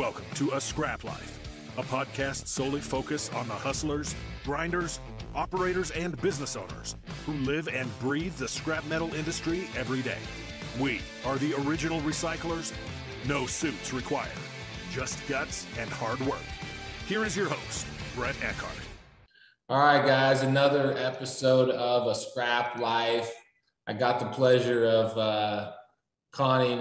Welcome to A Scrap Life, a podcast solely focused on the hustlers, grinders, operators, and business owners who live and breathe the scrap metal industry every day. We are the original recyclers. No suits required, just guts and hard work. Here is your host, Brett Eckhart. All right, guys, another episode of A Scrap Life. I got the pleasure of conning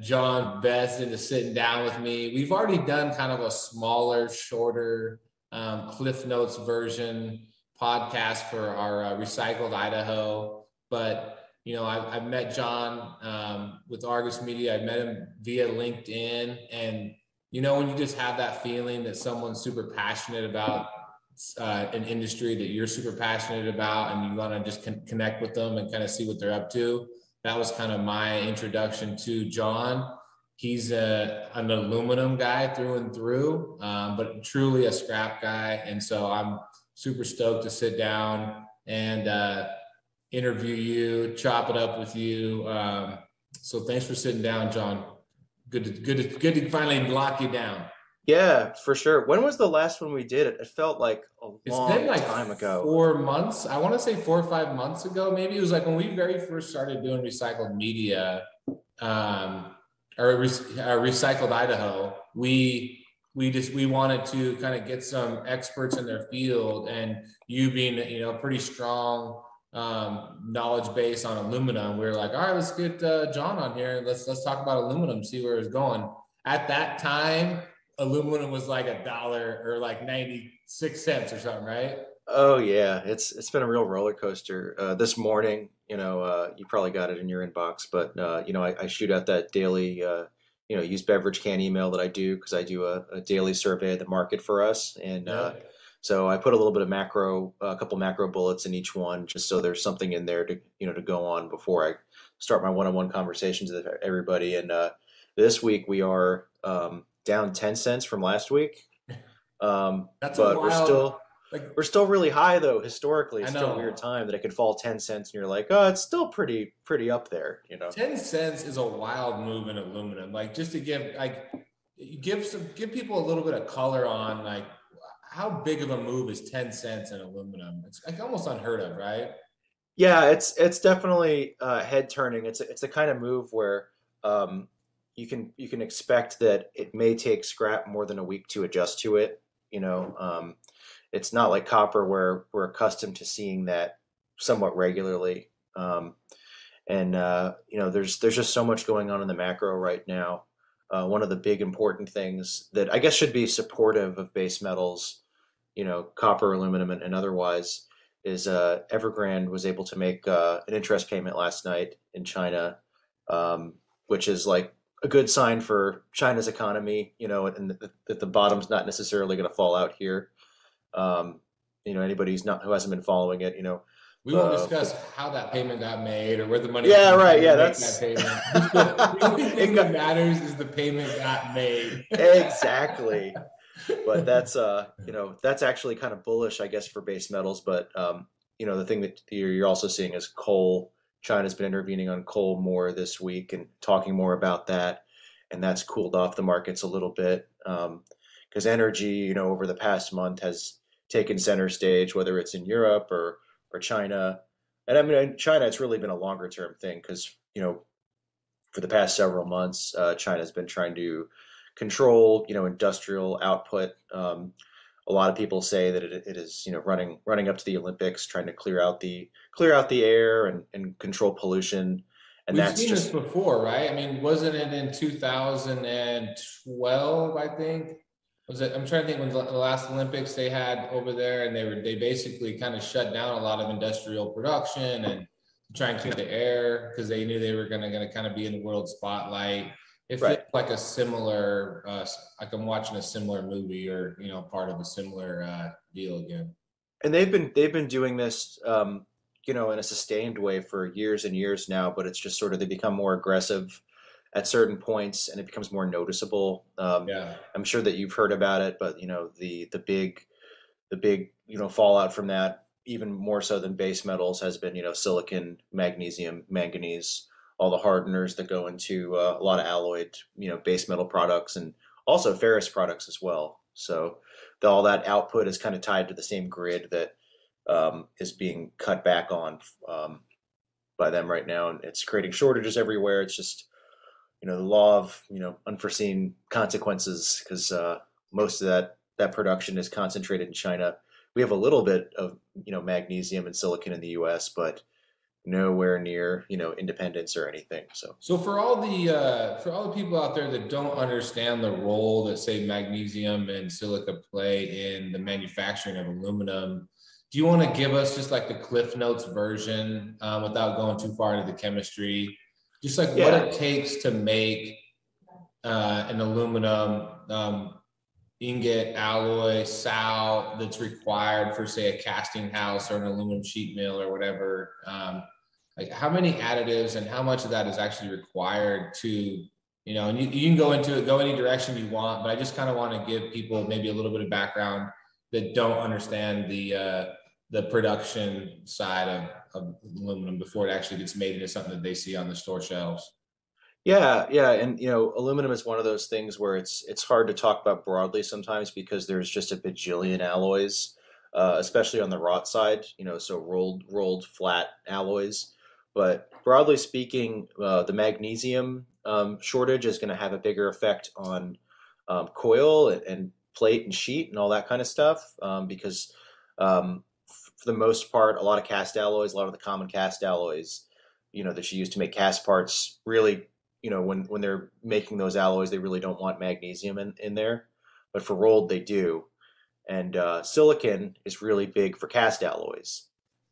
John Betz into sitting down with me. We've already done kind of a smaller, shorter Cliff Notes version podcast for our Recycled Idaho. But, you know, I've met John with Argus Media. I met him via LinkedIn. And, you know, when you just have that feeling that someone's super passionate about an industry that you're super passionate about and you want to just connect with them and kind of see what they're up to. That was kind of my introduction to John. He's an aluminum guy through and through, but truly a scrap guy. And so I'm super stoked to sit down and interview you, chop it up with you. So thanks for sitting down, John. Good to finally lock you down. Yeah, for sure. When was the last one we did it? It felt like a long time ago. 4 months. I want to say 4 or 5 months ago. Maybe it was like when we very first started doing recycled media, or recycled Idaho. We wanted to kind of get some experts in their field, and you being, you know, pretty strong knowledge base on aluminum. We were like, all right, let's get John on here. Let's talk about aluminum, see where it's going. At that time, aluminum was like $1 or like 96 cents or something, right? Oh yeah, it's been a real roller coaster. This morning, you know, you probably got it in your inbox, but you know, I shoot out that daily, you know, used beverage can email that I do because I do a daily survey of the market for us, and so I put a little bit of a couple macro bullets in each one, just so there's something in there to, you know, to go on before I start my one-on-one conversations with everybody. And this week we are down 10 cents from last week. That's but wild, we're still really high though. Historically, it's still a know. weird time that it could fall 10 cents and you're like, oh, it's still pretty up there, you know. 10 cents is a wild move in aluminum. Like, just to give people a little bit of color on like how big of a move is 10 cents in aluminum. It's like almost unheard of, right? Yeah, it's definitely head turning. It's the kind of move where you can expect that it may take scrap more than a week to adjust to it. You know, it's not like copper where we're accustomed to seeing that somewhat regularly. And you know, there's just so much going on in the macro right now. One of the big important things that I guess should be supportive of base metals, you know, copper, aluminum, and otherwise, is Evergrande was able to make an interest payment last night in China, which is like a good sign for China's economy, you know, and that the bottom's not necessarily going to fall out here. You know, anybody who hasn't been following it, you know, we won't discuss how that payment got made or where the money. Yeah, right. Yeah, that's that payment. The only thing that matters is the payment got made. Exactly. But that's you know, that's actually kind of bullish, I guess, for base metals. But you know, the thing that you're also seeing is coal. China's been intervening on coal more this week and talking more about that, and that's cooled off the markets a little bit because energy, you know, over the past month has taken center stage, whether it's in Europe or China. And I mean, in China, it's really been a longer term thing because, you know, for the past several months, China's been trying to control, you know, industrial output. A lot of people say that it is, you know, running up to the Olympics, trying to clear out the air and control pollution. And We've seen this before, right? I mean, wasn't it in 2012? I think was it. I'm trying to think when the last Olympics they had over there, and they basically kind of shut down a lot of industrial production and try and clean the air because they knew they were going to kind of be in the world spotlight. It feels like a similar, like I'm watching a similar movie or, you know, part of a similar deal again. And they've been doing this, you know, in a sustained way for years and years now, but it's just sort of, they become more aggressive at certain points and it becomes more noticeable. I'm sure that you've heard about it, but, you know, the big, you know, fallout from that, even more so than base metals, has been, you know, silicon, magnesium, manganese, all the hardeners that go into a lot of alloyed, you know, base metal products, and also ferrous products as well. So all that output is kind of tied to the same grid that is being cut back on by them right now, and it's creating shortages everywhere. It's just the law of unforeseen consequences, because most of that production is concentrated in China. We have a little bit of magnesium and silicon in the U.S., but nowhere near independence or anything. So for all the people out there that don't understand the role that, say, magnesium and silica play in the manufacturing of aluminum, do you want to give us just like the Cliff Notes version, without going too far into the chemistry, just like what it takes to make an aluminum ingot, alloy, sow that's required for, say, a casting house or an aluminum sheet mill or whatever? Like how many additives and how much of that is actually required to, and you can go into it, go any direction you want, but I just kind of want to give people maybe a little bit of background that don't understand the production side of aluminum before it actually gets made into something that they see on the store shelves. Yeah, and aluminum is one of those things where it's hard to talk about broadly sometimes, because there's just a bajillion alloys, especially on the wrought side. So rolled flat alloys. But broadly speaking, the magnesium shortage is going to have a bigger effect on coil and plate and sheet and all that kind of stuff, because for the most part, a lot of cast alloys, a lot of the common cast alloys, that you use to make cast parts, really, when they're making those alloys, they really don't want magnesium in there. But for rolled, they do. And silicon is really big for cast alloys.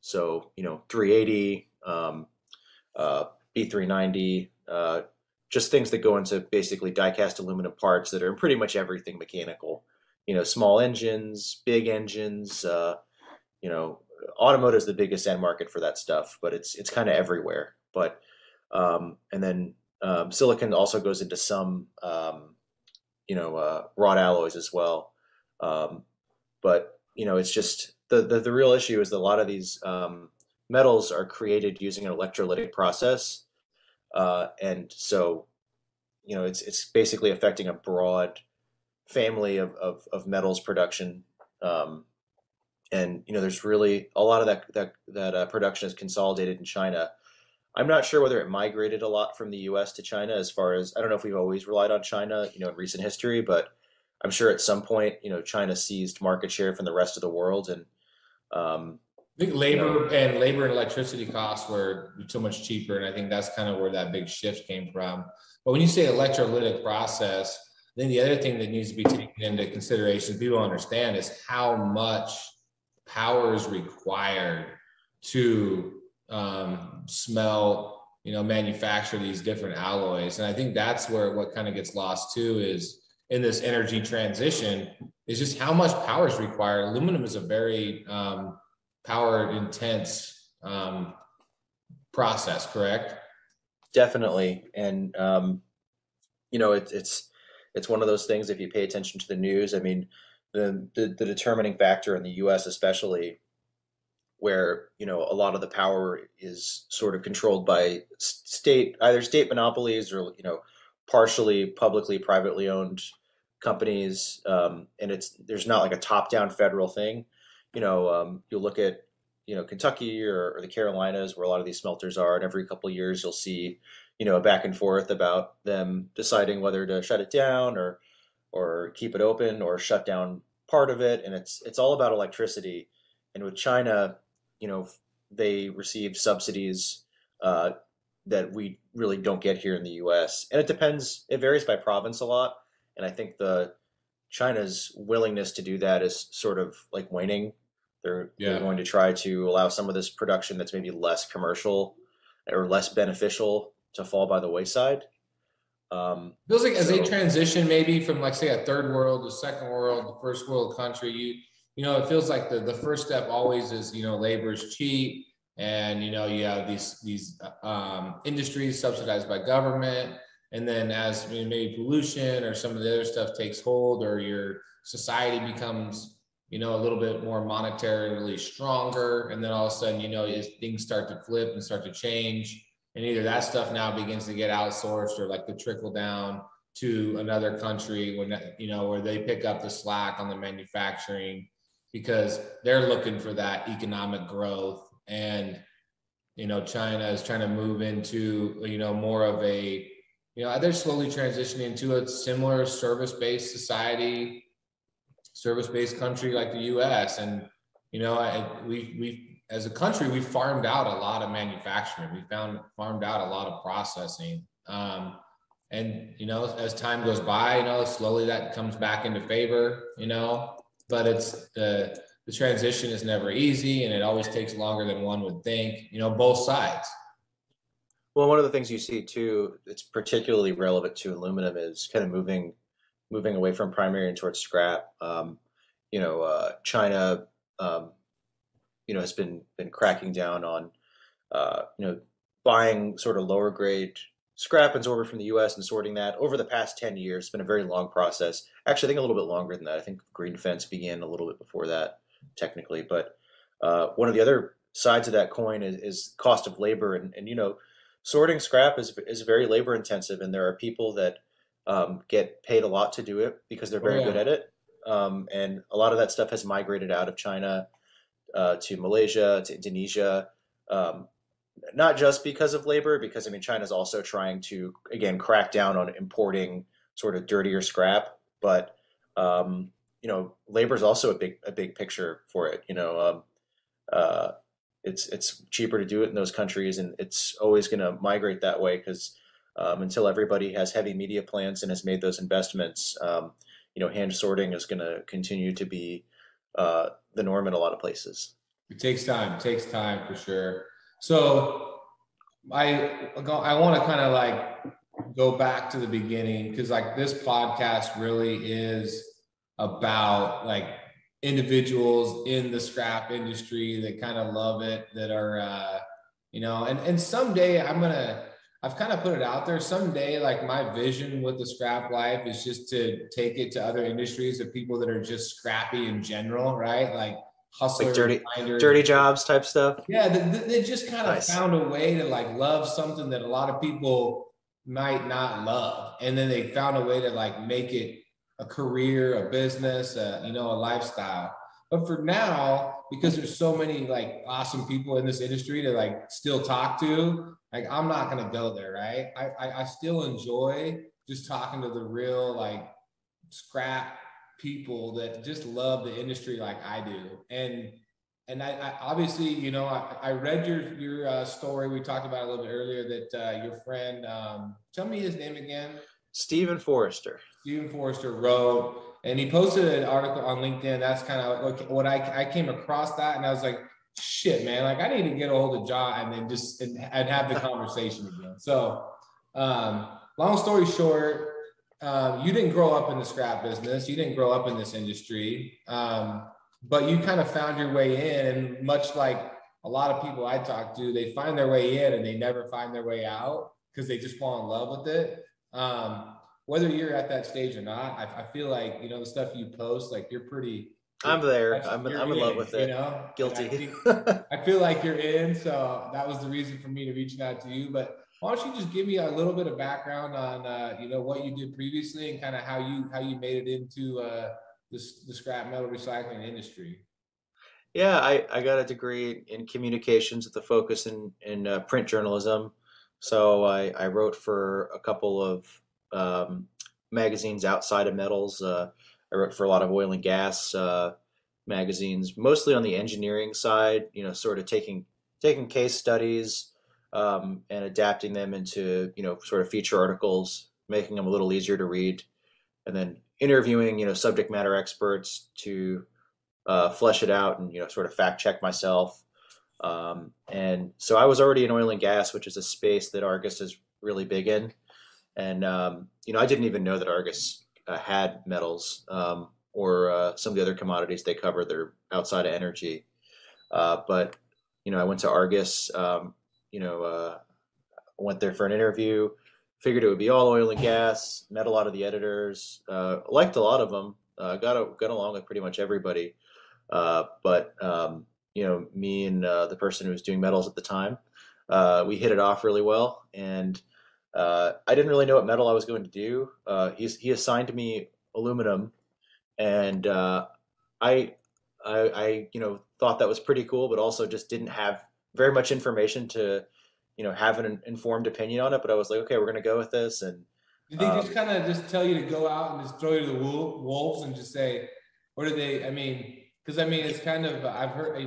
So, 380, B390, just things that go into basically die-cast aluminum parts that are in pretty much everything mechanical. Small engines, big engines, automotive is the biggest end market for that stuff, but it's kind of everywhere. But and then silicon also goes into some wrought alloys as well. But it's just the real issue is that a lot of these metals are created using an electrolytic process, and so it's basically affecting a broad family of metals production. And there's really a lot of that production is consolidated in China. I'm not sure whether it migrated a lot from the U.S. to China, as far as, I don't know if we've always relied on China, in recent history, but I'm sure at some point, China seized market share from the rest of the world. And I think labor and electricity costs were so much cheaper. And I think that's kind of where that big shift came from. But when you say electrolytic process, then the other thing that needs to be taken into consideration, people don't understand, is how much power is required to smelt, manufacture these different alloys. And I think that's where what kind of gets lost too, is in this energy transition, is just how much power is required. Aluminum is a very power intense process, correct? Definitely. And it's one of those things, if you pay attention to the news, I mean, the determining factor in the US especially, where a lot of the power is sort of controlled by either state monopolies or partially publicly privately owned companies, and there's not like a top-down federal thing. You'll look at Kentucky or the Carolinas, where a lot of these smelters are, and every couple of years you'll see a back and forth about them deciding whether to shut it down or keep it open or shut down part of it. And it's all about electricity. And with China, they receive subsidies that we really don't get here in the U.S. And it varies by province a lot. And I think China's willingness to do that is sort of like waning. They're going to try to allow some of this production that's maybe less commercial or less beneficial to fall by the wayside. Feels like as they transition maybe from, like, say, a third world to second world to first world country, it feels like the first step always is, labor is cheap, and, you have these industries subsidized by government. And then as maybe pollution or some of the other stuff takes hold, or your society becomes, a little bit more monetarily stronger, and then all of a sudden, as things start to flip and start to change, and either that stuff now begins to get outsourced, or like the trickle down to another country when, where they pick up the slack on the manufacturing because they're looking for that economic growth. And, China is trying to move into, more of a, they're slowly transitioning into a similar service-based society, service-based country like the US. And, we as a country, we farmed out a lot of manufacturing. We farmed out a lot of processing. And, as time goes by, slowly that comes back into favor, but it's the transition is never easy and it always takes longer than one would think, both sides. Well, one of the things you see too, it's particularly relevant to aluminum is kind of moving away from primary and towards scrap. China, has been cracking down on, buying sort of lower grade scrap and silver from the U.S. and sorting that over the past 10 years. It's been a very long process. Actually, I think a little bit longer than that. I think green fence began a little bit before that, technically. But one of the other sides of that coin is cost of labor, and sorting scrap is very labor intensive, and there are people that get paid a lot to do it because they're very good at it. And a lot of that stuff has migrated out of China to Malaysia, to Indonesia. Not just because of labor, because China's also trying to again crack down on importing sort of dirtier scrap, but labor is also a big picture for it. It's cheaper to do it in those countries, and it's always going to migrate that way because until everybody has heavy media plants and has made those investments, hand sorting is going to continue to be the norm in a lot of places. It takes time for sure. So I want to kind of like go back to the beginning because like this podcast really is about like individuals in the scrap industry that kind of love it, that are, and someday I've kind of put it out there. Someday, like my vision with the scrap life is just to take it to other industries of people that are just scrappy in general, right? Like hustlers, like dirty jobs type stuff. Yeah, they just kind of found a way to like love something that a lot of people might not love, and then they found a way to like make it a career, a business, a lifestyle. But for now, because there's so many like awesome people in this industry to like still talk to, like I'm not gonna go there, right? I still enjoy just talking to the real like scrap people that just love the industry like I do. And I obviously, I read your story. We talked about it a little bit earlier that your friend, tell me his name again. Stephen Forrester wrote, and he posted an article on LinkedIn. That's kind of what I came across that, and I was like, shit, man, like I need to get a hold of John and then and have the conversation again. So, long story short, you didn't grow up in the scrap business. You didn't grow up in this industry, but you kind of found your way in. And much like a lot of people I talk to, they find their way in and they never find their way out because they just fall in love with it. Whether you're at that stage or not, I feel like, the stuff you post, like you're pretty. I'm there. I'm in love with it. Guilty. I feel like you're in. So that was the reason for me to reach out to you. But why don't you just give me a little bit of background on, what you did previously and kind of how you made it into the scrap metal recycling industry? Yeah, I got a degree in communications with a focus in print journalism. So I wrote for a couple of magazines outside of metals. I wrote for a lot of oil and gas magazines, mostly on the engineering side, sort of taking case studies and adapting them into, sort of feature articles, making them a little easier to read, and then interviewing, subject matter experts to flesh it out and, sort of fact check myself. And so I was already in oil and gas, which is a space that Argus is really big in. And, I didn't even know that Argus had metals or some of the other commodities they cover that are outside of energy. But, I went to Argus, went there for an interview, figured it would be all oil and gas, met a lot of the editors, liked a lot of them, got along with pretty much everybody. But me and the person who was doing metals at the time, we hit it off really well. And I didn't really know what metal I was going to do. He assigned me aluminum, and I, I thought that was pretty cool, but also just didn't have very much information to have an informed opinion on it. But I was like, okay, we're gonna go with this, and Did they just um, kind of just tell you to go out and just throw you to the wolves and just say, or do they? I mean, because I mean, it's kind of I've heard,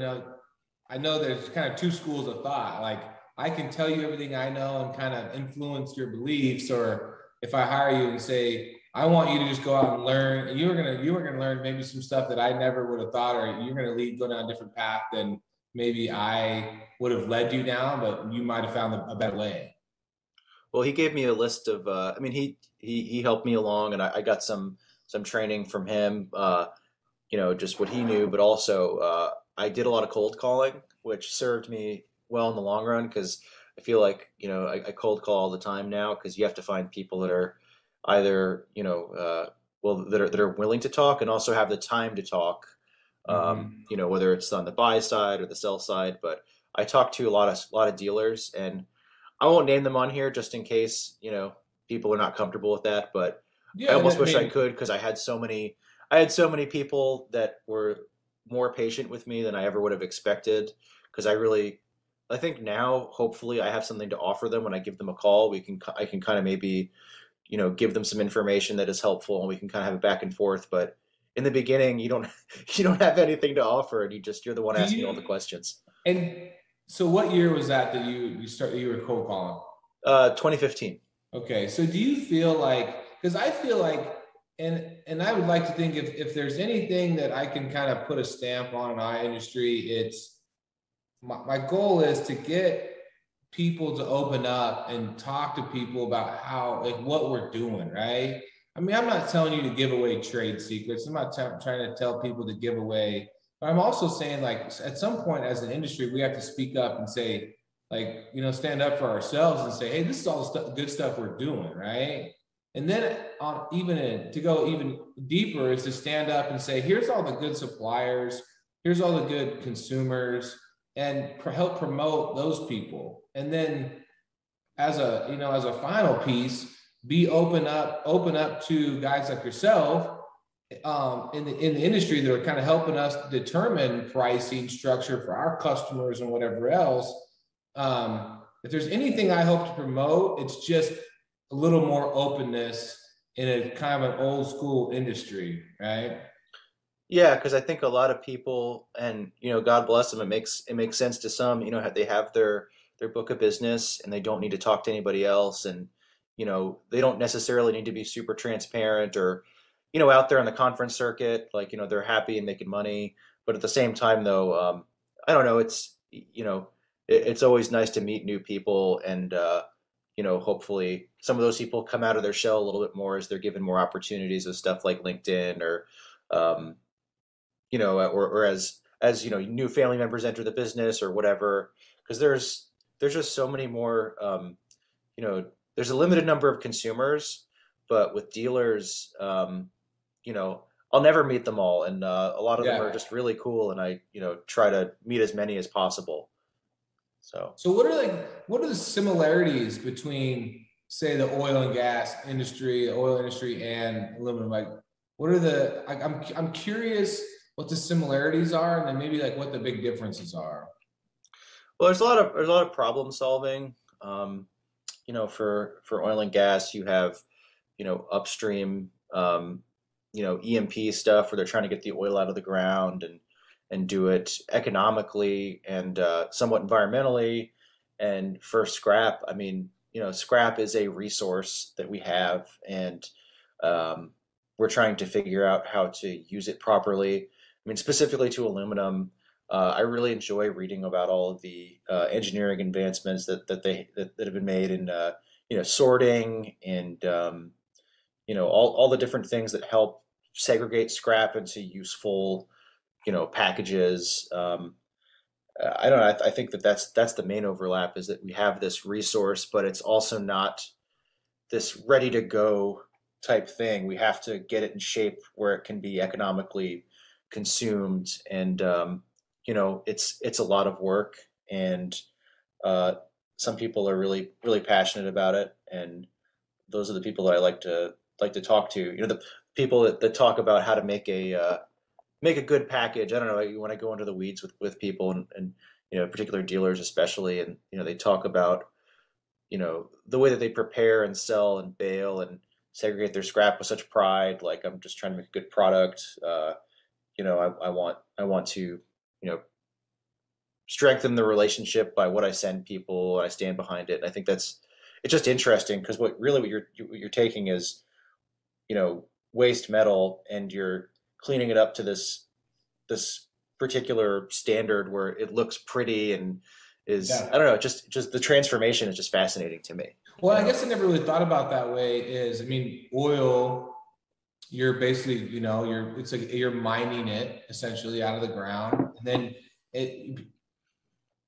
I know there's kind of two schools of thought. Like I can tell you everything I know and kind of influence your beliefs, or if I hire you and say I want you to just go out and learn, and you were gonna learn maybe some stuff that I never would have thought, or you're gonna go down a different path than maybe I would have led you down, but you might have found a better way. well, he gave me a list of. I mean, he helped me along, and I got some training from him. Just what he knew, but also I did a lot of cold calling, which served me well in the long run because I feel like I cold call all the time now because you have to find people that are either well that are willing to talk and also have the time to talk. Mm-hmm. Whether it's on the buy side or the sell side, but I talk to a lot of dealers, and I won't name them on here just in case people are not comfortable with that. But I Yeah, almost I wish I mean, could because I had so many people that were more patient with me than I ever would have expected. Because I think now, hopefully, I have something to offer them when I give them a call. I can kind of maybe, give them some information that is helpful, and we can kind of have a back and forth. But in the beginning, you don't, you don't have anything to offer, and you're the one do asking all the you? questions. And so, what year was that you were cold calling? 2015. Okay, so do you feel like, because I feel like, and I would like to think if there's anything that I can kind of put a stamp on in our industry, it's my goal is to get people to open up and talk to people about how, like, what we're doing, right? I mean, I'm not telling you to give away trade secrets. I'm not trying to tell people to give away, but I'm also saying, like, at some point as an industry, we have to speak up and say, like, stand up for ourselves and say, hey, this is all the good stuff we're doing, right? And then to go even deeper is to stand up and say, here's all the good suppliers, here's all the good consumers, and help promote those people. And then as a final piece, be open up to guys like yourself in the industry that are kind of helping us determine pricing structure for our customers and whatever else. If there's anything I hope to promote, it's just a little more openness in a kind of an old school industry, right? Yeah, because I think a lot of people, and God bless them, it makes sense to some. They have their book of business, and they don't need to talk to anybody else, and they don't necessarily need to be super transparent or out there on the conference circuit, like they're happy and making money. But at the same time, though, I don't know. It's always nice to meet new people, and hopefully some of those people come out of their shell a little bit more as they're given more opportunities with stuff like LinkedIn or um, or as new family members enter the business or whatever, because there's just so many more. You know, there's a limited number of consumers, but with dealers, I'll never meet them all, and a lot of them are Yeah. just really cool, and I try to meet as many as possible. So. So what are the similarities between, say, the oil industry and aluminum? Like, what are I'm curious what the similarities are, and then maybe like what the big differences are. Well, there's a lot of problem solving. For oil and gas, you have upstream, EMP stuff where they're trying to get the oil out of the ground and do it economically and somewhat environmentally. And for scrap, I mean, scrap is a resource that we have, and um, we're trying to figure out how to use it properly. I mean, specifically to aluminum, I really enjoy reading about all of the engineering advancements that have been made in sorting and all the different things that help segregate scrap into useful packages. I don't know. I think that's the main overlap is that we have this resource, but it's also not this ready to go type thing. We have to get it in shape where it can be economically consumed, and it's a lot of work, and uh, some people are really, really passionate about it, and those are the people that I like to talk to. The people that talk about how to make a good package. I don't know, when I go into the weeds with people and particular dealers especially, and they talk about the way that they prepare and sell and bale and segregate their scrap with such pride. Like, I'm just trying to make a good product. I want to strengthen the relationship by what I send people. I stand behind it. And I think it's just interesting, because what you're taking is waste metal, and you're cleaning it up to this particular standard where it looks pretty and is, Yeah. I don't know, just the transformation is just fascinating to me. Well, I guess I never really thought about that way. I mean, oil, you're basically, it's like you're mining it essentially out of the ground, and then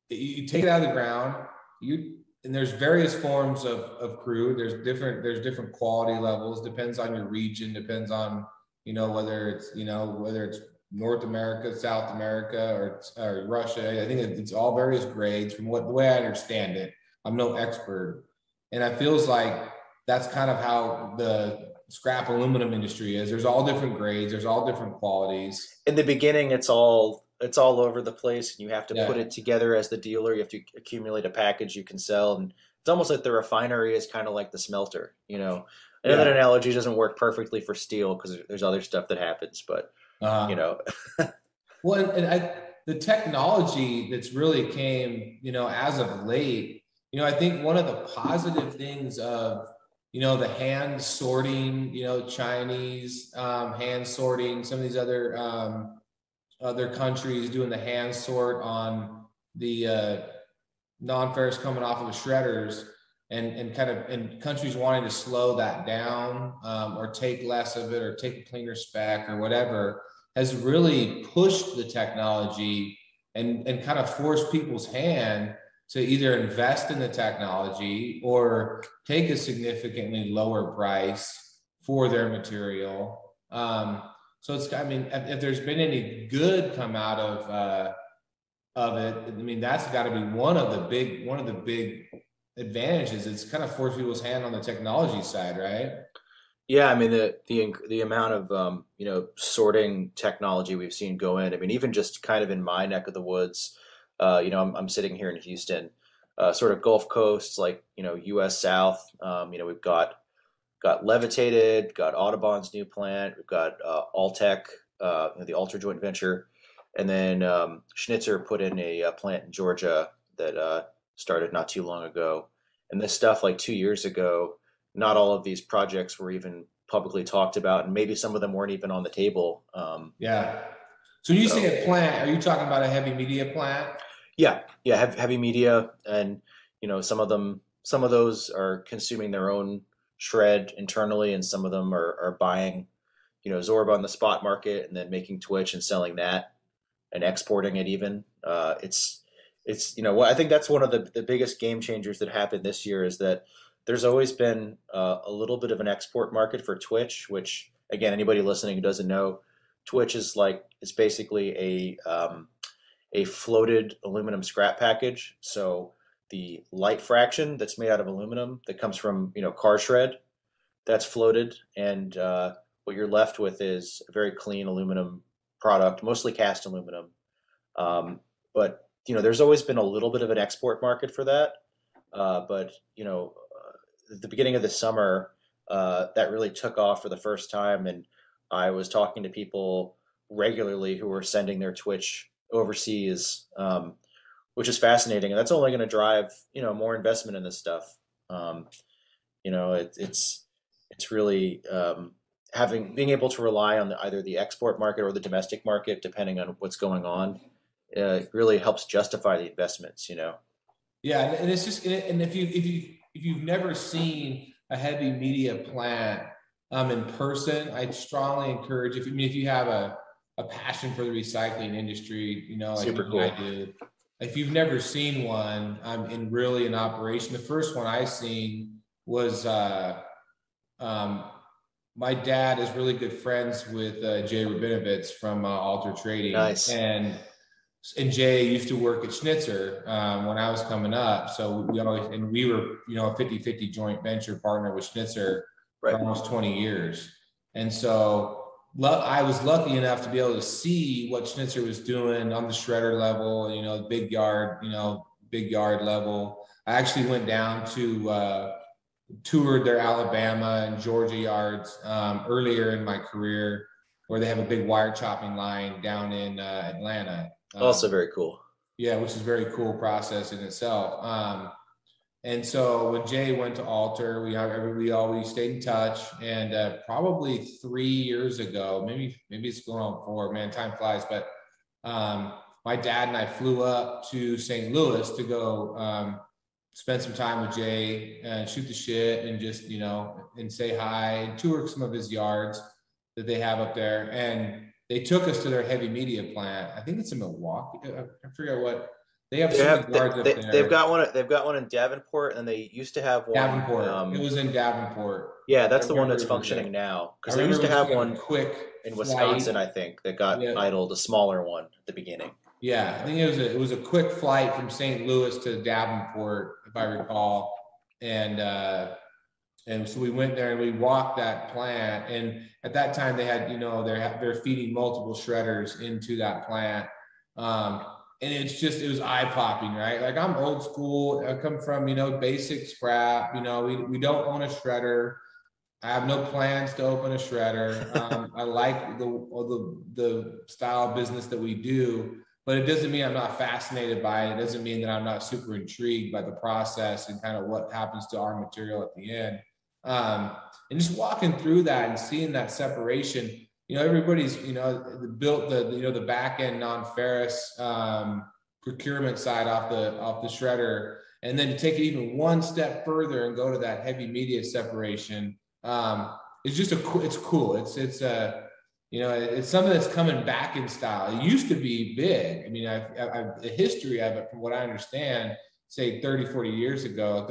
you take it out of the ground, and there's various forms of crude. There's different quality levels, depends on your region, depends on, whether it's North America, South America, or Russia. I think it's all various grades from the way I understand it. I'm no expert. And it feels like that's kind of how the scrap aluminum industry is. There's all different grades. There's all different qualities. In the beginning, it's all over the place, and you have to put it together as the dealer. You have to accumulate a package you can sell, and it's almost like the refinery is kind of like the smelter. I know that analogy doesn't work perfectly for steel, because there's other stuff that happens, but Well, and the technology that's really came, as of late, I think one of the positive things of, the hand sorting, Chinese hand sorting, some of these other countries doing the hand sort on the non-ferrous coming off of the shredders, and countries wanting to slow that down, or take less of it, or take a cleaner spec or whatever, has really pushed the technology and kind of forced people's hand to either invest in the technology or take a significantly lower price for their material. So if there's been any good come out of it, I mean, that's got to be one of the big advantages. It's kind of forced people's hand on the technology side, right? Yeah, I mean, the amount of sorting technology we've seen go in. I mean, even just kind of in my neck of the woods, I'm sitting here in Houston, sort of Gulf Coast, like U.S. South. We've got Levitated, got Audubon's new plant, we've got Alltech, the Alter joint venture, and then Schnitzer put in a plant in Georgia that started not too long ago. And this stuff, like 2 years ago, not all of these projects were even publicly talked about, and maybe some of them weren't even on the table. So when you say a plant, are you talking about a heavy media plant? Yeah, heavy media, and some of those are consuming their own shred internally, and some of them are buying Zorb on the spot market and then making Twitch and selling that and exporting it even. It's I think that's one of the biggest game changers that happened this year, is that there's always been a little bit of an export market for Twitch, which, again, anybody listening who doesn't know, Twitch is it's basically a floated aluminum scrap package. So the light fraction that's made out of aluminum that comes from car shred, that's floated, and what you're left with is a very clean aluminum product, mostly cast aluminum. But there's always been a little bit of an export market for that. But at the beginning of the summer, that really took off for the first time, and I was talking to people regularly who were sending their Twitch overseas, which is fascinating, and that's only going to drive more investment in this stuff. It's really being able to rely on either the export market or the domestic market, depending on what's going on. It really helps justify the investments. Yeah, and it's just, and if you've never seen a heavy media plant in person, I'd strongly encourage, if you have a passion for the recycling industry, like super cool. I do. If you've never seen one in operation, the first one I seen was my dad is really good friends with Jay Rabinovitz from Alter Trading. Nice. And and Jay used to work at Schnitzer when I was coming up. So we were, a 50-50 joint venture partner with Schnitzer for almost 20 years. And so I was lucky enough to be able to see what Schnitzer was doing on the shredder level, big yard level. I actually went down to toured their Alabama and Georgia yards earlier in my career, where they have a big wire chopping line down in Atlanta. Also very cool. Yeah, which is a very cool process in itself. And so when Jay went to Alter, we always stayed in touch. And probably 3 years ago, maybe it's going on 4, man, time flies. But my dad and I flew up to St. Louis to go spend some time with Jay and shoot the shit and just, and say hi and tour some of his yards that they have up there. And they took us to their heavy media plant. I think it's in Milwaukee. I forget what. They have yards up there. They've got one in Davenport, and they used to have one. Davenport. It was in Davenport. Yeah, that's the one that's functioning now. Because they used to have one in Wisconsin, I think, that got idled, a smaller one at the beginning. Yeah, I think it was a quick flight from St. Louis to Davenport, if I recall, and so we went there and we walked that plant. And at that time, they had they're feeding multiple shredders into that plant, and it was eye popping, right? Like, I'm old school. I come from basic scrap. We don't own a shredder. I have no plans to open a shredder. I like the style of business that we do. But it doesn't mean I'm not fascinated by it. It doesn't mean that I'm not super intrigued by the process and kind of what happens to our material at the end. And just walking through that and seeing that separation, everybody's, built the back end non-ferrous procurement side off the shredder. And then to take it even one step further and go to that heavy media separation, it's cool. It's something that's coming back in style. It used to be big. I mean, I've the history of it, from what I understand, say 30 years ago,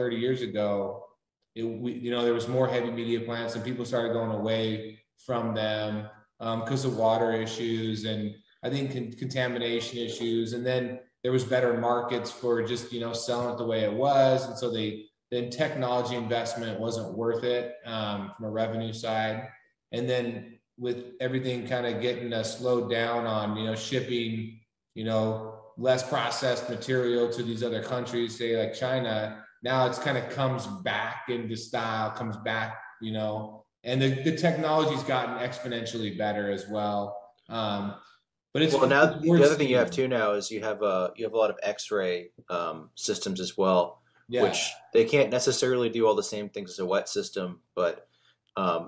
there was more heavy media plants and people started going away from them because of water issues and I think contamination issues. And then there was better markets for just, selling it the way it was. And so then technology investment wasn't worth it from a revenue side. And then with everything kind of getting slowed down on, shipping, less processed material to these other countries, say like China, now it's kind of comes back into style, and the technology's gotten exponentially better as well. But it's now the other thing you have too now is you have a lot of X-ray systems as well, which they can't necessarily do all the same things as a wet system, but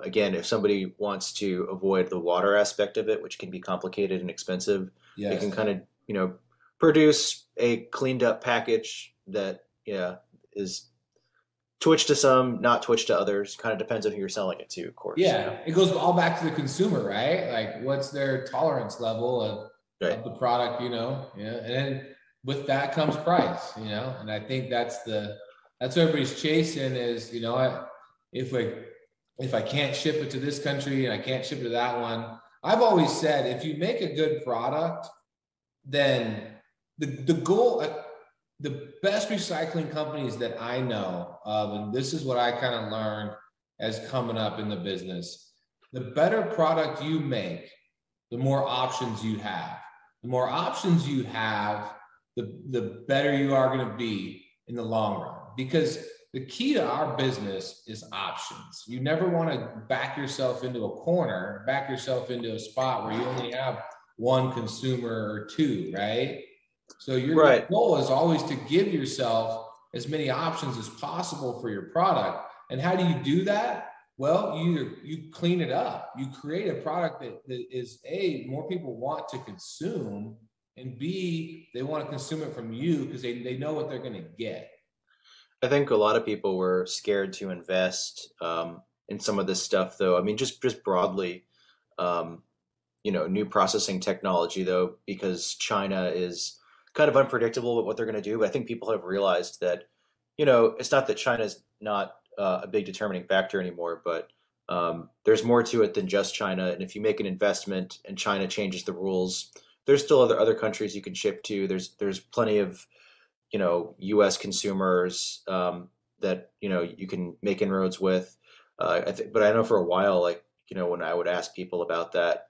again, if somebody wants to avoid the water aspect of it, which can be complicated and expensive, they can kind of, produce a cleaned up package that, is twitched to some, not twitched to others. Kind of depends on who you're selling it to, of course. Yeah, it goes all back to the consumer, right? Like, what's their tolerance level of the product, Yeah, and then with that comes price, And I think that's what everybody's chasing is, if I can't ship it to this country and I can't ship it to that one. I've always said, if you make a good product, then the goal, the best recycling companies that I know of, and this is what I kind of learned as coming up in the business, the better product you make, the more options you have. The more options you have, the better you are going to be in the long run. Because the key to our business is options. You never want to back yourself into a corner, back yourself into a spot where you only have one consumer or two, right? So your goal is always to give yourself as many options as possible for your product. And how do you do that? Well, you clean it up. You create a product that is A, more people want to consume, and B, they want to consume it from you because they know what they're going to get. I think a lot of people were scared to invest in some of this stuff, though. I mean, just broadly, new processing technology, though, because China is kind of unpredictable with what they're going to do. But I think people have realized that, it's not that China's not a big determining factor anymore, but there's more to it than just China. And if you make an investment and China changes the rules, there's still other countries you can ship to. There's plenty of, U.S. consumers that you can make inroads with. But I know for a while, like when I would ask people about that,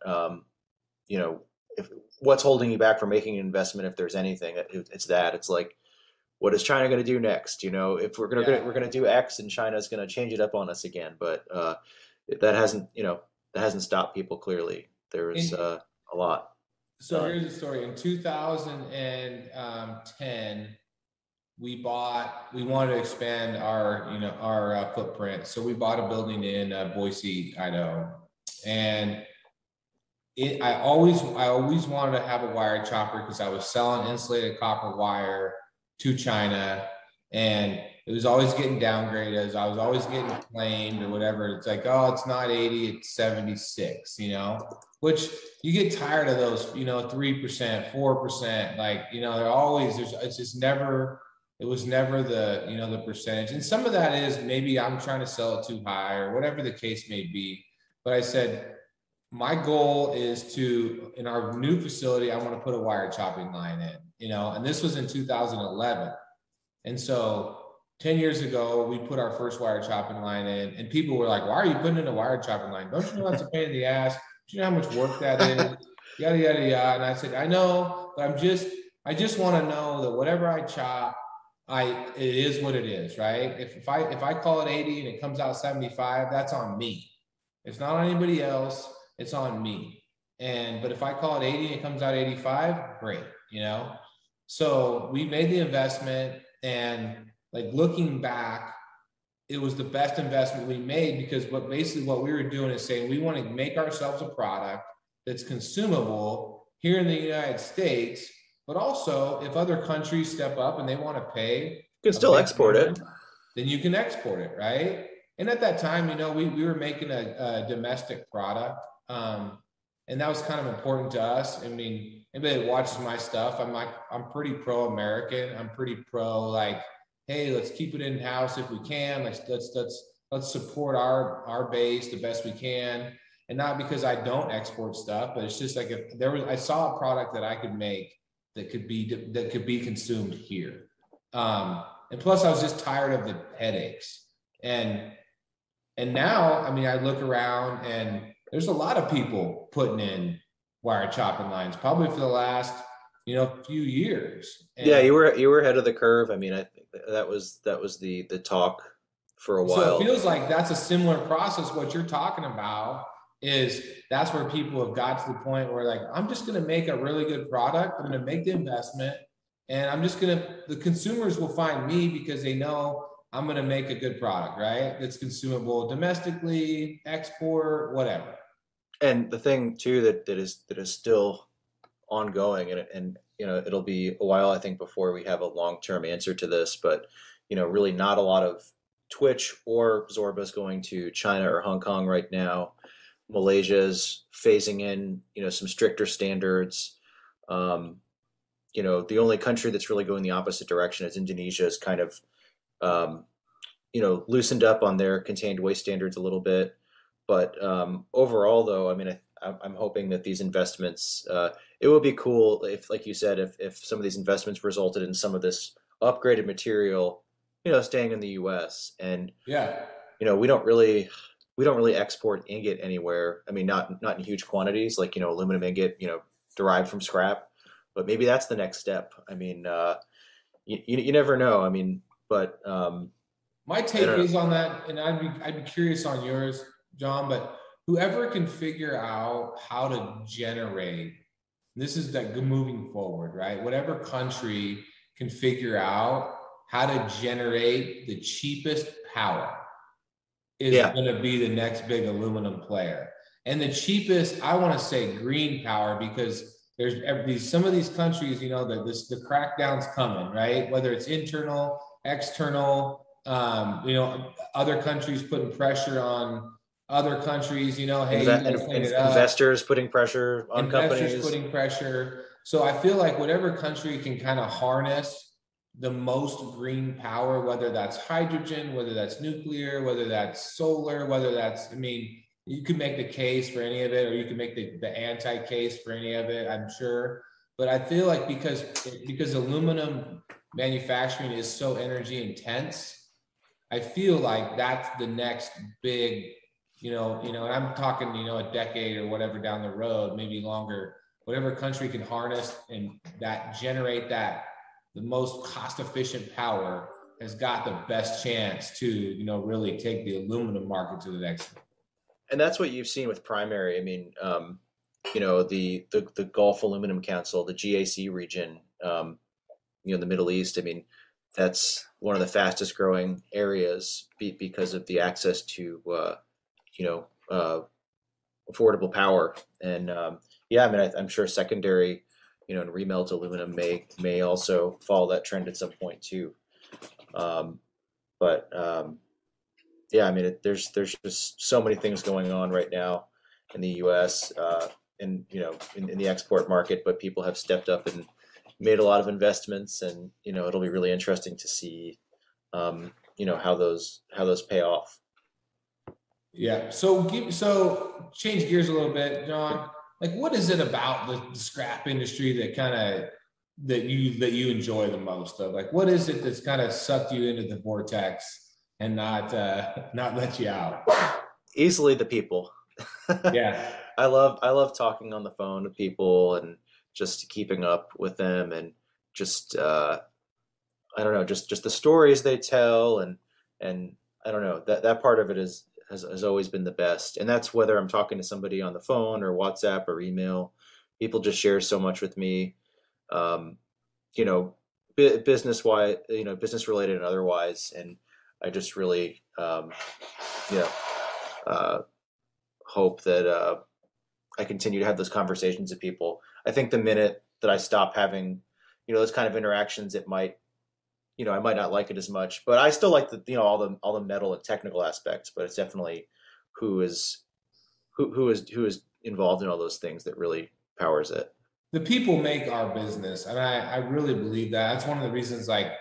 if what's holding you back from making an investment, if there's anything, it's that. It's like, what is China going to do next? If we're gonna do X, and China's going to change it up on us again. But that hasn't stopped people. Clearly, there's a lot. So here's the story. In 2010, we wanted to expand our footprint. So we bought a building in Boise, Idaho, and I always wanted to have a wire chopper because I was selling insulated copper wire to China, and it was always getting downgraded. I was always getting claimed or whatever. It's like, oh, it's not 80, it's 76, which you get tired of those, 3%, 4%, like, they're always, it's just never, it was never the, the percentage. And some of that is maybe I'm trying to sell it too high or whatever the case may be. But I said, my goal is to, in our new facility, I want to put a wire chopping line in, and this was in 2011. And so 10 years ago, we put our first wire chopping line in, and people were like, why are you putting in a wire chopping line? Don't you know that's a pain in the ass? Do you know how much work that is? Yada, yada, yada. And I said, I know, but I just want to know that whatever I chop, it is what it is, right? If I call it 80 and it comes out 75, that's on me. It's not on anybody else. It's on me. But if I call it 80 and it comes out 85, great, So we made the investment, and like looking back, it was the best investment we made, because what we were doing is saying, we want to make ourselves a product that's consumable here in the United States, but also if other countries step up and they want to pay, you can still export it. Then you can export it, right? And at that time, we were making a domestic product. And that was kind of important to us. I mean, anybody that watches my stuff, I'm pretty pro-American. I'm pretty pro, like, hey, let's keep it in-house if we can. Let's support our base the best we can. And not because I don't export stuff, but it's just like, I saw a product that I could make that could be consumed here. And plus I was just tired of the headaches. And now, I mean, I look around and there's a lot of people putting in wire chopping lines, probably for the last, few years. And yeah, you were ahead of the curve. I mean, I think that was the talk for a while. So it feels like that's a similar process. What you're talking about is that's where people have got to the point where, like, I'm just going to make a really good product. I'm going to make the investment, and the consumers will find me because they know I'm going to make a good product, right? That's consumable domestically, export, whatever. And the thing too that is still ongoing, and it'll be a while, I think, before we have a long-term answer to this, but really not a lot of Twitch or Zorba's going to China or Hong Kong right now. Malaysia's phasing in some stricter standards. The only country that's really going the opposite direction is Indonesia. Is kind of loosened up on their contained waste standards a little bit. But overall, though, I mean, I'm hoping that these investments, it would be cool if, like you said, if some of these investments resulted in some of this upgraded material, staying in the U.S. And yeah, we don't really export ingot anywhere. I mean, not in huge quantities, like aluminum ingot, derived from scrap. But maybe that's the next step. I mean, you never know. I mean, but my take is on that, and I'd be curious on yours, John, but whoever can figure out how to generate, this is like moving forward, right? Whatever country can figure out how to generate the cheapest power is going to be the next big aluminum player. And the cheapest, I want to say green power, because there's some of these countries, the crackdown's coming, right? Whether it's internal, external, other countries putting pressure on other countries, hey, investors putting pressure on companies. Investors putting pressure. So I feel like whatever country can kind of harness the most green power, whether that's hydrogen, whether that's nuclear, whether that's solar, you could make the case for any of it, or you could make the anti-case for any of it, I'm sure. but I feel like because aluminum manufacturing is so energy intense, I feel like that's the next big, and I'm talking, a decade or whatever down the road, maybe longer, whatever country can harness and that generate that the most cost efficient power has got the best chance to, really take the aluminum market to the next level. And that's what you've seen with primary. I mean, the Gulf Aluminum Council, the GAC region, the Middle East. I mean, that's one of the fastest growing areas because of the access to, affordable power. And yeah, I mean, I'm sure secondary, and remelt aluminum may also follow that trend at some point too. But yeah, I mean, there's just so many things going on right now in the U.S. And in the export market, but people have stepped up and made a lot of investments, and it'll be really interesting to see how those pay off. Yeah. So change gears a little bit, John. Like, what is it about the scrap industry that you enjoy the most of? Like, what is it that's kind of sucked you into the vortex and not let you out? Easily the people. Yeah. I love talking on the phone to people and just keeping up with them, and just I don't know, just the stories they tell, and I don't know, that part of it has always been the best. And that's whether I'm talking to somebody on the phone or WhatsApp or email. People just share so much with me, business wise, business related and otherwise. And I just really, hope that I continue to have those conversations with people. I think the minute that I stop having, those kind of interactions, it might, I might not like it as much, but I still like all the metal and technical aspects. But it's definitely who is involved in all those things that really powers it. The people make our business, and I really believe that. That's one of the reasons, like,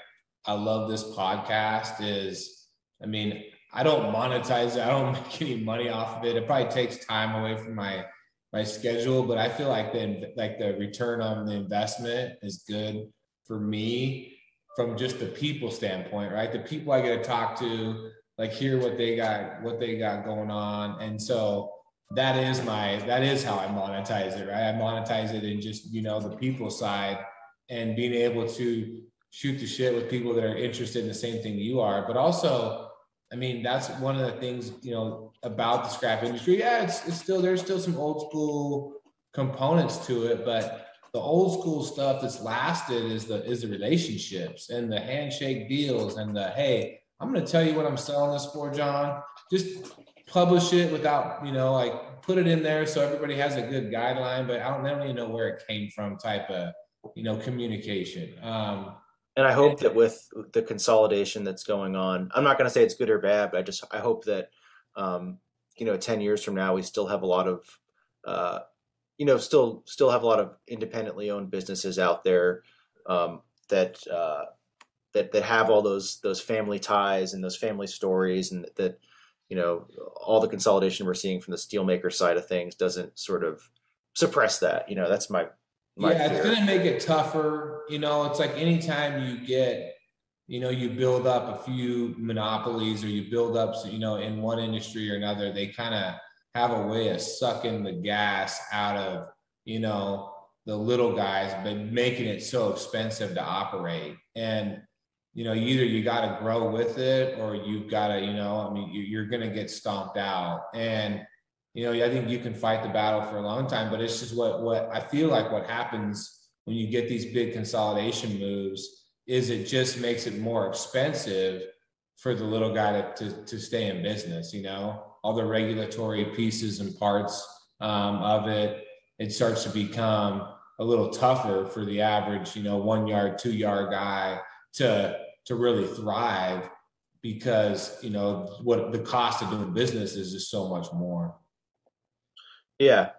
I love this podcast. Is, I mean, I don't monetize it. I don't make any money off of it. It probably takes time away from my schedule, but I feel like the return on the investment is good for me from just the people standpoint, right? The people I get to talk to, like, hear what they got going on. And so that is how I monetize it, right? I monetize it in just, the people side, and being able to shoot the shit with people that are interested in the same thing you are. But also, I mean, that's one of the things, about the scrap industry. Yeah, there's still some old school components to it, but the old school stuff that's lasted is the relationships and the handshake deals and the, hey, I'm going to tell you what I'm selling this for, John. Just publish it without, like, put it in there so everybody has a good guideline, but I don't even know where it came from type of, communication. And I hope that with the consolidation that's going on, I'm not going to say it's good or bad, but I hope that, 10 years from now, we still have a lot of, still have a lot of independently owned businesses out there, that have all those family ties and those family stories, and that, all the consolidation we're seeing from the steelmaker side of things doesn't sort of suppress that. That's my fear. It's going to make it tougher. It's like anytime you get, you build up a few monopolies, or you build up, in one industry or another, they kind of have a way of sucking the gas out of, the little guys, but making it so expensive to operate. And, either you got to grow with it, or you've got to, you're going to get stomped out. And, I think you can fight the battle for a long time, but it's just what I feel like what happens when you get these big consolidation moves is it just makes it more expensive for the little guy to stay in business. All the regulatory pieces and parts of it, it starts to become a little tougher for the average, 1 yard, 2 yard guy to really thrive, because, what the cost of doing business is just so much more. Yeah,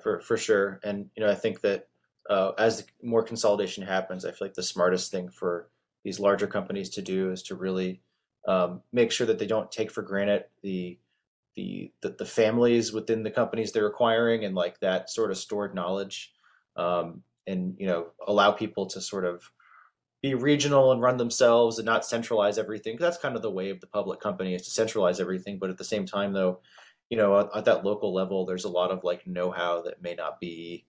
for sure. And, I think that as more consolidation happens, I feel like the smartest thing for these larger companies to do is to really make sure that they don't take for granted the families within the companies they're acquiring, and like that sort of stored knowledge. and, allow people to sort of be regional and run themselves and not centralize everything. That's kind of the way of the public company, is to centralize everything. But at the same time, though, at that local level, there's a lot of like know-how that may not be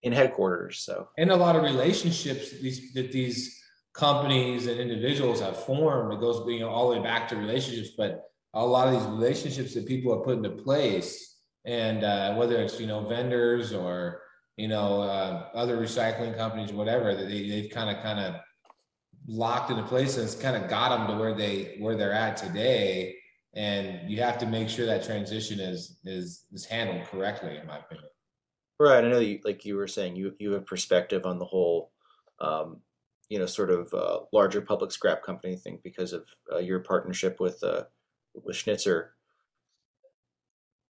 in headquarters. So, and a lot of relationships that these companies and individuals have formed. It goes, all the way back to relationships, but a lot of these relationships that people have put into place, and whether it's, vendors or, other recycling companies, whatever, that they've kind of locked into place, and it's kind of got them to where they're at today. And you have to make sure that transition is handled correctly, in my opinion. Right. I know that like you were saying, you have perspective on the whole, sort of larger public scrap company thing because of your partnership with Schnitzer.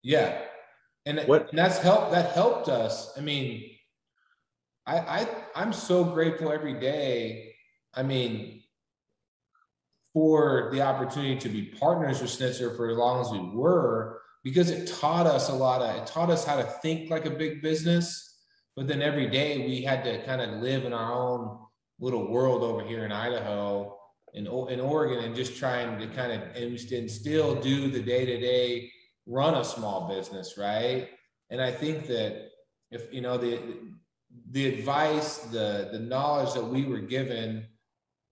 Yeah. And that helped us. I mean, I'm so grateful every day. I mean, for the opportunity to be partners with Schnitzer for as long as we were, because it taught us it taught us how to think like a big business. But then every day we had to kind of live in our own little world over here in Idaho, in Oregon, and just trying to kind of and still do the day-to-day run a small business, right? And I think that if the advice, the knowledge that we were given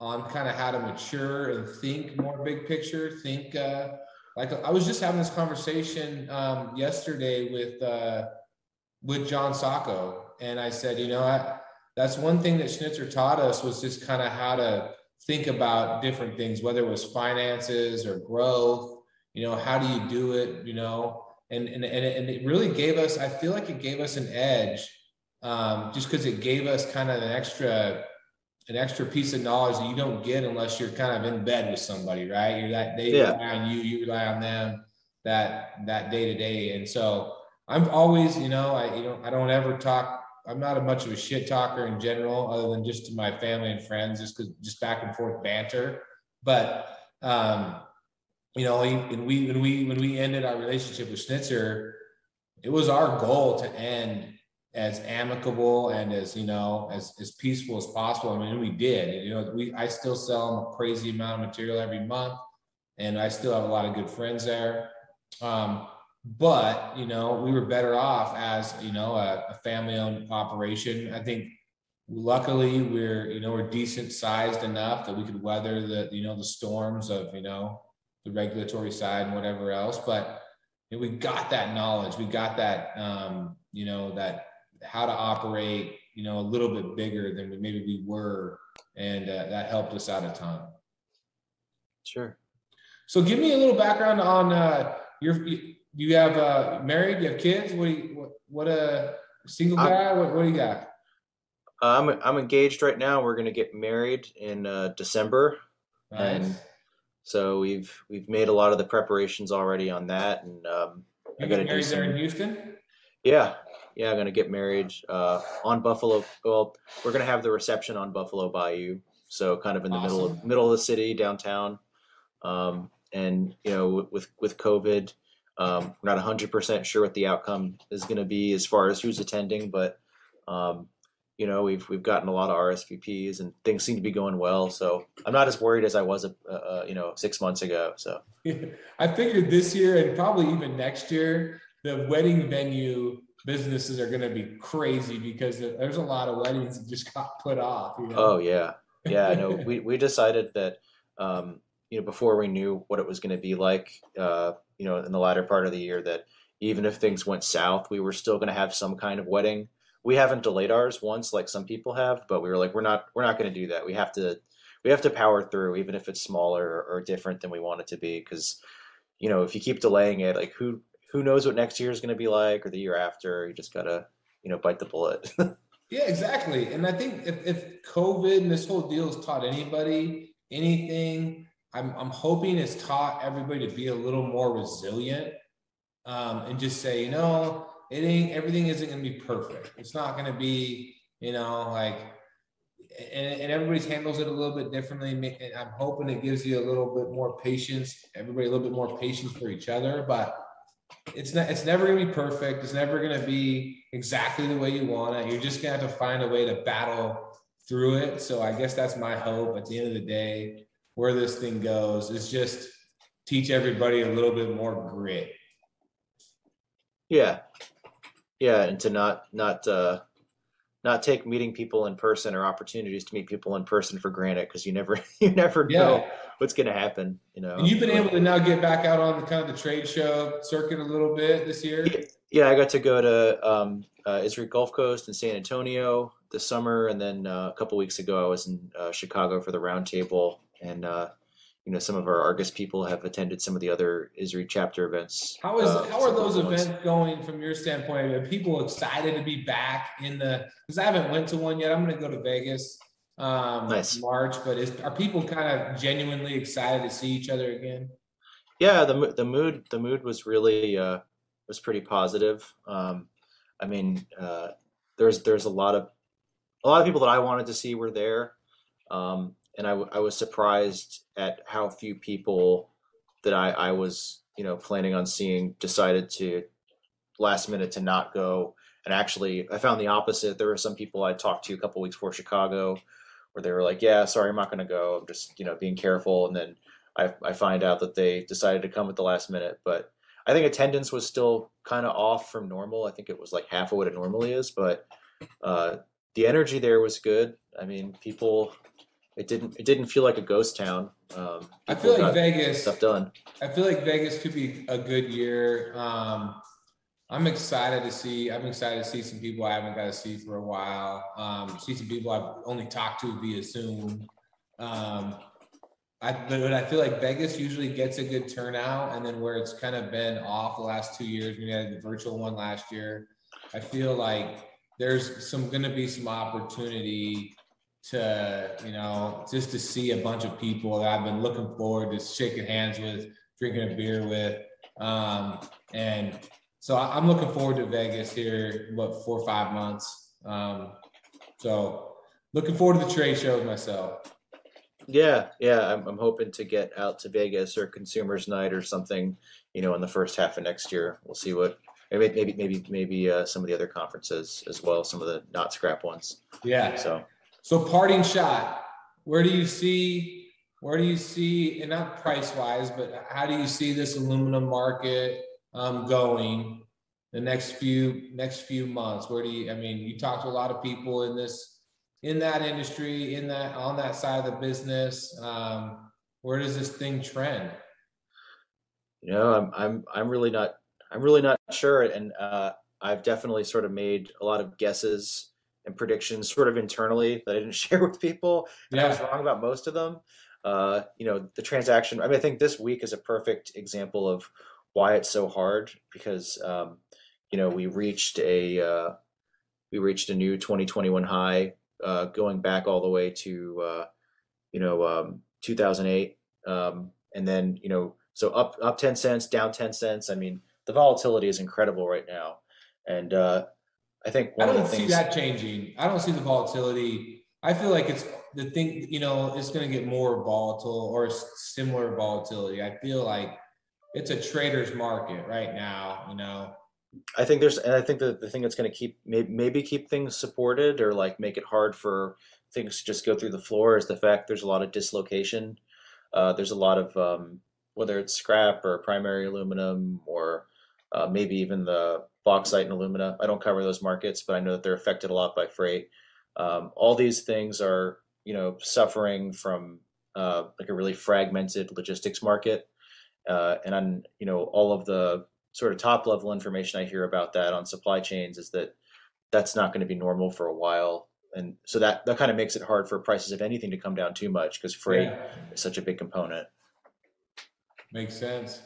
on kind of how to mature and think more big picture, like I was just having this conversation yesterday with John Sacco, and I said, that's one thing that Schnitzer taught us, was just kind of how to think about different things, whether it was finances or growth. How do you do it? And it really gave us, I feel like it gave us an edge, just because it gave us kind of an extra piece of knowledge that you don't get unless you're kind of in bed with somebody, right? They rely on you, you rely on them, that day to day. And so I'm always, I don't ever talk. I'm not much of a shit talker in general, other than just to my family and friends, just back and forth banter. But when we ended our relationship with Schnitzer, it was our goal to end as amicable and as peaceful as possible. I mean, we did. I still sell them a crazy amount of material every month, and I still have a lot of good friends there. But we were better off as a family-owned operation. I think luckily we're decent sized enough that we could weather the storms of the regulatory side and whatever else. But we got that knowledge, we got that that how to operate a little bit bigger than maybe we were, and that helped us out a ton. Sure. So give me a little background on you have married, you have kids, what a single guy, what do you got? I'm engaged right now. We're going to get married in December. Nice. And so we've made a lot of the preparations already on that, and you got married there in Houston? Yeah, I'm going to get married on Buffalo. Well, we're going to have the reception on Buffalo Bayou, so kind of in the middle of the city, downtown. And with COVID, we're not 100% sure what the outcome is going to be as far as who's attending, but we've gotten a lot of RSVPs and things seem to be going well. So I'm not as worried as I was 6 months ago. So I figured this year and probably even next year, the wedding venue businesses are going to be crazy because there's a lot of weddings that just got put off. Oh yeah. No, we decided that before we knew what it was going to be like, in the latter part of the year, that even if things went south, we were still going to have some kind of wedding. We haven't delayed ours once like some people have, but we were like, we're not going to do that. We have to power through, even if it's smaller or different than we want it to be. Because, if you keep delaying it, like who knows what next year is going to be like, or the year after. You just gotta, bite the bullet. Yeah, exactly. And I think if COVID and this whole deal has taught anybody anything, I'm hoping it's taught everybody to be a little more resilient, and just say, everything isn't going to be perfect. It's not going to be, and everybody handles it a little bit differently. And I'm hoping it gives you a little bit more patience, everybody a little bit more patience for each other. But it's never going to be perfect. It's never going to be exactly the way you want it. You're just going to have to find a way to battle through it. So I guess that's my hope at the end of the day, where this thing goes, is just teach everybody a little bit more grit. Yeah. Yeah. And to not take meeting people in person or opportunities to meet people in person for granted, because you never know what's going to happen. And you've been able to now get back out on the kind of the trade show circuit a little bit this year. Yeah, I got to go to Israel Gulf Coast and San Antonio this summer, and then a couple weeks ago I was in Chicago for the roundtable, and some of our Argus people have attended some of the other ISRI chapter events. How are those events going from your standpoint? Are people excited to be back because I haven't went to one yet. I'm going to go to Vegas nice. March, but are people kind of genuinely excited to see each other again? Yeah, the mood was really was pretty positive. There's a lot of people that I wanted to see were there. And I was surprised at how few people that I was, planning on seeing decided to last minute to not go. And actually, I found the opposite. There were some people I talked to a couple weeks before Chicago where they were like, yeah, sorry, I'm not going to go. I'm just, being careful. And then I find out that they decided to come at the last minute. But I think attendance was still kind of off from normal. I think it was like half of what it normally is. But the energy there was good. I mean, people... It didn't feel like a ghost town. I feel like Vegas stuff done. I feel like Vegas could be a good year. I'm excited to see some people I haven't got to see for a while. See some people I've only talked to via Zoom. But I feel like Vegas usually gets a good turnout, and then where it's kind of been off the last 2 years, we had the virtual one last year. I feel like there's going to be some opportunity to, just to see a bunch of people that I've been looking forward to shaking hands with, drinking a beer with. And so I'm looking forward to Vegas here, 4 or 5 months. So looking forward to the trade shows myself. Yeah. I'm hoping to get out to Vegas or Consumers Night or something, in the first half of next year. We'll see what. Maybe some of the other conferences as well, some of the not scrap ones. Yeah. So parting shot, where do you see, and not price wise, but how do you see this aluminum market going the next few months? You talk to a lot of people in that industry, on that side of the business. Where does this thing trend? I'm really not sure. And I've definitely sort of made a lot of guesses and predictions sort of internally that I didn't share with people. And I was wrong about most of them. The transaction, I think this week is a perfect example of why it's so hard, because, we reached a new 2021 high, going back all the way to, 2008. And then, so up 10 cents, down 10 cents. The volatility is incredible right now. And, I think I don't see that changing. I don't see the volatility. I feel like it's the thing, it's going to get more volatile or similar volatility. I feel like it's a trader's market right now, I think that the thing that's going to keep things supported or like make it hard for things to just go through the floor is the fact there's a lot of dislocation. There's a lot of, whether it's scrap or primary aluminum or maybe even the bauxite and alumina. I don't cover those markets, but I know that they're affected a lot by freight. All these things are, suffering from like a really fragmented logistics market. And on, all of the sort of top level information I hear about that on supply chains is that that's not going to be normal for a while. And so that kind of makes it hard for prices of anything to come down too much, because freight is such a big component. Makes sense.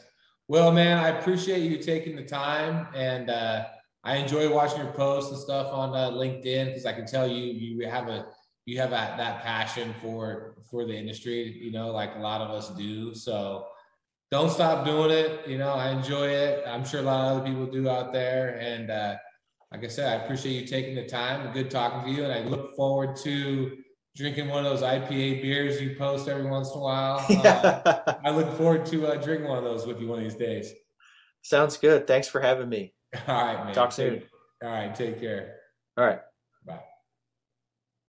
Well, man, I appreciate you taking the time, and I enjoy watching your posts and stuff on LinkedIn, because I can tell you have that passion for the industry, like a lot of us do. So don't stop doing it. I enjoy it. I'm sure a lot of other people do out there. And like I said, I appreciate you taking the time. Good talking to you, and I look forward to drinking one of those IPA beers you post every once in a while. I look forward to drinking one of those with you one of these days. Sounds good. Thanks for having me. All right, man. Talk soon. All right, take care. All right.